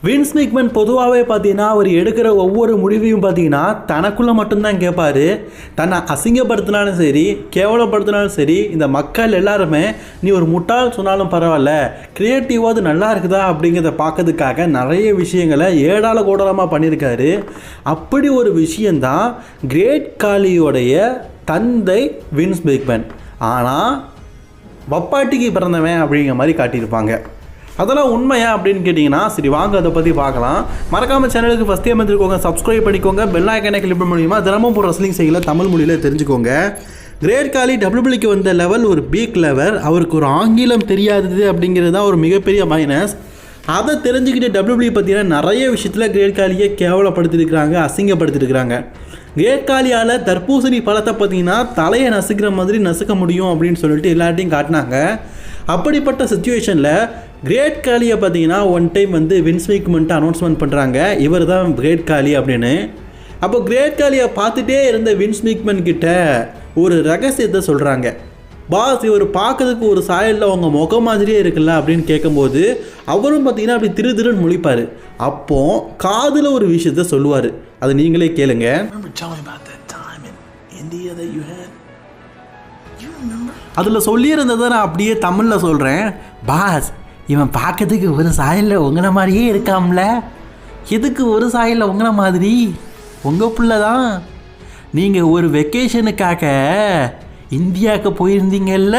Wins McMahon பொதுவாகவே பார்த்தீங்கன்னா அவர் எடுக்கிற ஒவ்வொரு முடிவையும் பார்த்தீங்கன்னா தனக்குள்ளே மட்டும்தான் கேட்பார். தன்னை அசிங்கப்படுத்தினாலும் சரி, கேவலப்படுத்தினாலும் சரி, இந்த மக்கள் எல்லாருமே நீ ஒரு முட்டாள் சொன்னாலும் பரவாயில்ல, க்ரியேட்டிவாக நல்லா இருக்குதா அப்படிங்கிறத பார்க்கறதுக்காக நிறைய விஷயங்களை ஏடால கோடலமாக பண்ணியிருக்காரு. அப்படி ஒரு விஷயந்தான் கிரேட் காலியோடைய தந்தை வின்ஸ் மேக்மேன். ஆனால் வப்பாட்டிக்கு பிறந்தவன் அப்படிங்கிற மாதிரி காட்டியிருப்பாங்க. அதெல்லாம் உண்மையா அப்படின்னு கேட்டிங்கன்னா சரி வாங்க அதை பற்றி பார்க்கலாம். மறக்காமல் சேனலுக்கு ஃபஸ்ட் டைம் வந்துருக்கோங்க, சப்ஸ்கிரைப் பண்ணிக்கோங்க, பெல் ஐக்கானை கிளிக் பண்ண முடியுமா தினமும் ஒரு ரெஸ்லிங் செய்யல தமிழ் மொழியில் தெரிஞ்சுக்கோங்க. கிரேட் காலி டபிள்யூபிள்யூக்கு வந்த லெவல் ஒரு பீக் லெவல். அவருக்கு ஒரு ஆங்கிலம் தெரியாதது அப்படிங்கிறது தான் ஒரு மிகப்பெரிய மைனஸ். அதை தெரிஞ்சுக்கிட்டு டபிள்யூபிள்யூ பார்த்தீங்கன்னா நிறைய விஷயத்தில் கிரேட் காலியை கேவலப்படுத்திருக்கிறாங்க, அசிங்கப்படுத்திருக்கிறாங்க. கிரேட் காலியால் தர்பூசணி பழத்தை பார்த்தீங்கன்னா தலையை நசுக்கிற மாதிரி நசுக்க முடியும் அப்படின்னு சொல்லிட்டு எல்லாத்தையும் காட்டினாங்க. அப்படிப்பட்ட சுச்சுவேஷனில் கிரேட் காலியை பார்த்தீங்கன்னா ஒன் டைம் வந்து வின்ஸ் மேக்மேன்ட்டு அனௌன்ஸ்மெண்ட் பண்ணுறாங்க, இவர் தான் கிரேட் காலி அப்படின்னு. அப்போ கிரேட் காலியை பார்த்துட்டே இருந்த வின்ஸ் மேக்மேன் கிட்ட ஒரு ரகசியத்தை சொல்கிறாங்க. பாஸ், இவர் பார்க்கறதுக்கு ஒரு சாயலில் அவங்க முகம் மாதிரியே இருக்குல்ல அப்படின்னு கேட்கும்போது அவரும் பார்த்தீங்கன்னா அப்படி திருன்னு முழிப்பார். அப்போ காதில் ஒரு விஷயத்த சொல்லுவார், அதை நீங்களே கேளுங்க. அதில் சொல்லியிருந்ததை நான் அப்படியே தமிழில் சொல்கிறேன். பாஸ், இவன் பார்க்கறதுக்கு ஒரு சாயலில் உங்களை மாதிரியே இருக்காம்ல. எதுக்கு ஒரு சாயலில் உங்களை மாதிரி? உங்கள் பிள்ளை தான். நீங்கள் ஒரு வெக்கேஷனுக்காக இந்தியாவுக்கு போயிருந்தீங்கல்ல,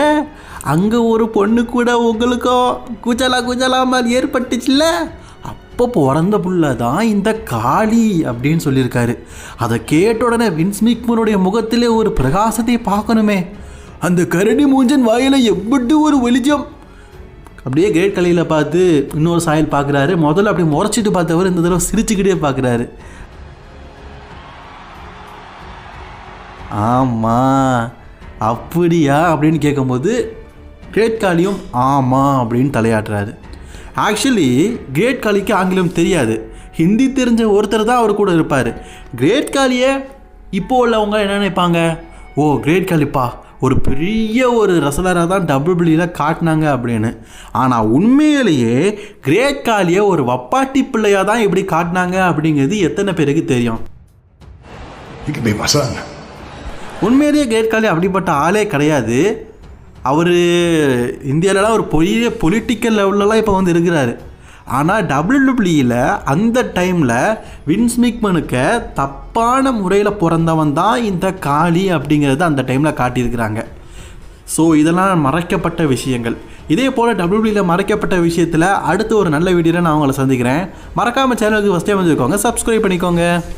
அங்கே ஒரு பொண்ணு கூட உங்களுக்கும் குஜலா மாதிரி ஏற்பட்டுச்சுல்ல, அப்போ பிறந்த புள்ள தான் இந்த காளி அப்படின்னு சொல்லியிருக்காரு. அதை கேட்ட உடனே வின்ஸ் மேக்மேனுடைய முகத்திலே ஒரு பிரகாசத்தை பார்க்கணுமே. அந்த கரடி மூஞ்சன் வாயில் எப்படி ஒரு வெளிச்சம். அப்படியே கிரேட் காலியில் பார்த்து இன்னொரு சாயல் பார்க்குறாரு. முதல்ல அப்படி முறைச்சிட்டு பார்த்தவர் இந்த தடவை சிரிச்சுக்கிட்டே பார்க்குறாரு. ஆமாம் அப்படியா அப்படின்னு கேட்கும்போது கிரேட் காலியும் ஆமாம் அப்படின்னு தலையாட்டுறாரு. ஆக்சுவலி கிரேட் காலிக்கு ஆங்கிலம் தெரியாது, ஹிந்தி தெரிஞ்ச ஒருத்தர் தான் அவர் கூட இருப்பார். கிரேட் காலியை இப்போ உள்ளவங்க என்ன நினைப்பாங்க, ஓ கிரேட் காலிப்பா ஒரு பெரிய ஒரு ரெஸ்லராக தான் டபிள்யூபிள்யூவில் காட்டினாங்க அப்படின்னு. ஆனால் உண்மையிலேயே கிரேட் காலியை ஒரு வப்பாட்டி பிள்ளையாக தான் இப்படி காட்டினாங்க அப்படிங்கிறது எத்தனை பேருக்கு தெரியும்? உண்மையிலேயே கிரேட் காலி அப்படிப்பட்ட ஆளே கிடையாது. அவர் இந்தியாவிலலாம் ஒரு பெரிய பொலிட்டிக்கல் லெவல்லலாம் இப்போ வந்து இருக்கிறாரு. ஆனால் டபிள்யூடபிள்யூவில் அந்த டைமில் வின்ஸ் மேக்மேனுக்கு தப்பான முறையில் பிறந்தவன் தான் இந்த காளி அப்படிங்கிறத அந்த டைமில் காட்டியிருக்கிறாங்க. ஸோ இதெல்லாம் மறைக்கப்பட்ட விஷயங்கள். இதே போல் டபிள்யூடபிள்யூவில் மறைக்கப்பட்ட விஷயத்தில் அடுத்து ஒரு நல்ல வீடியோவில் நான் உங்களை சந்திக்கிறேன். மறக்காமல் சேனலுக்கு ஃபஸ்ட் டைம் வந்துருக்கோங்க, சப்ஸ்கிரைப் பண்ணிக்கோங்க.